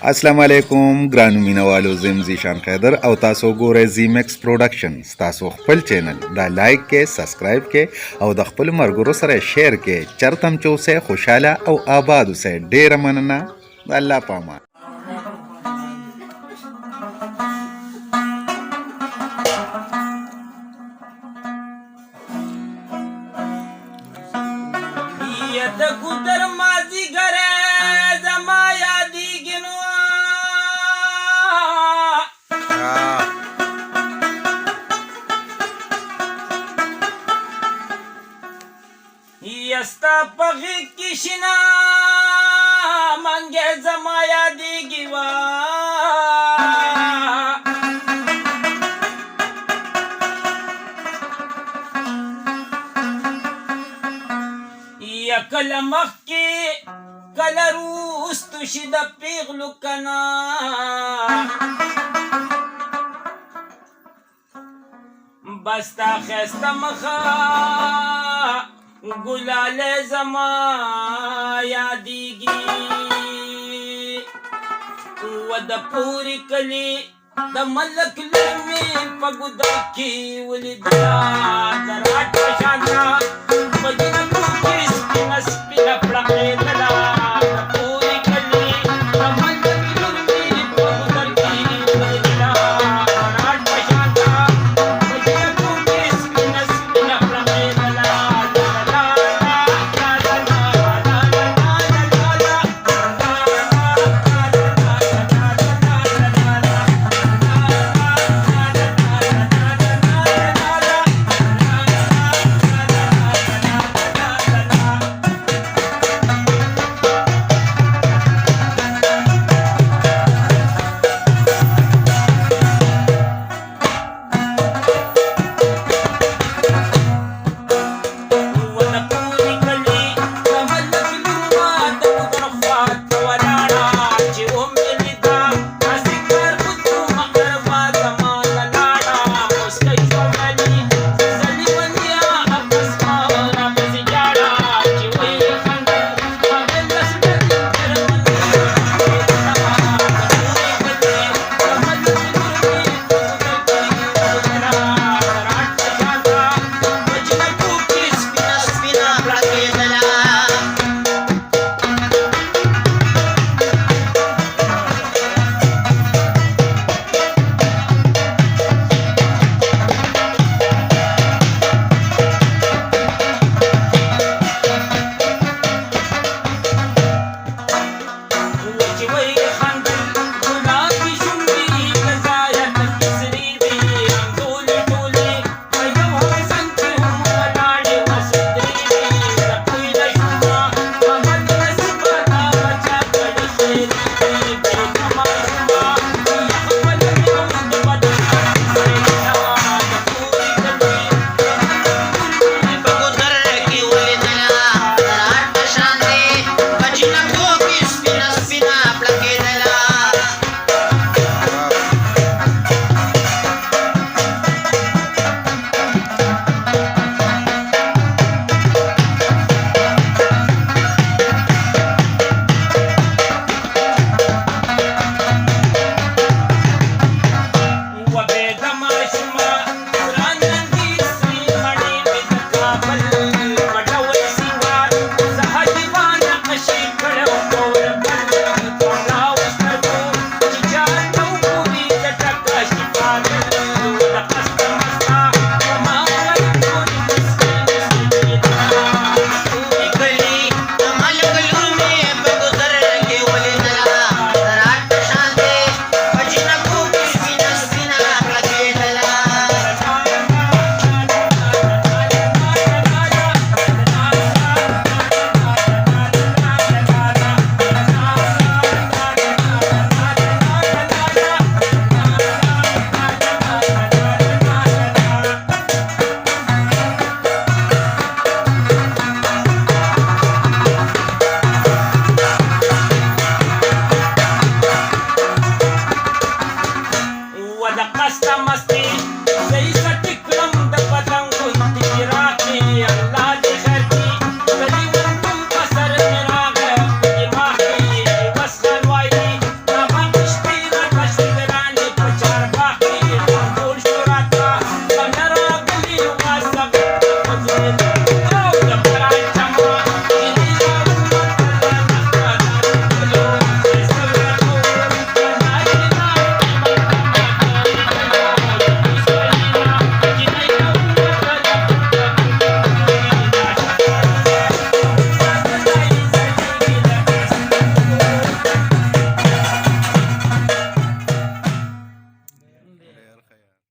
السلام علیکم ګرانو مینوالو، زم زیشان خیدر او تاسو ګورئ زیمکس پروډکشن. تاسو خپل چینل دا لایک کې، سبسکرایب کې او د خپل مرګرو سره شیر کې. چرتم چوسه خوشاله او آباد اوسه. ډیر مننه. الله پامان. د ګودر مازی ګره زما یادیږي نو یستا پغی کې شنا منګه زما یادیږي وا یا کله مخکې کله روستو شي د پیغلو کنا بستا خسته مخه ګلاله زما یادیږي و د پوری کلی د ملک لومې په ګودر کې ولیدا د راټ شانا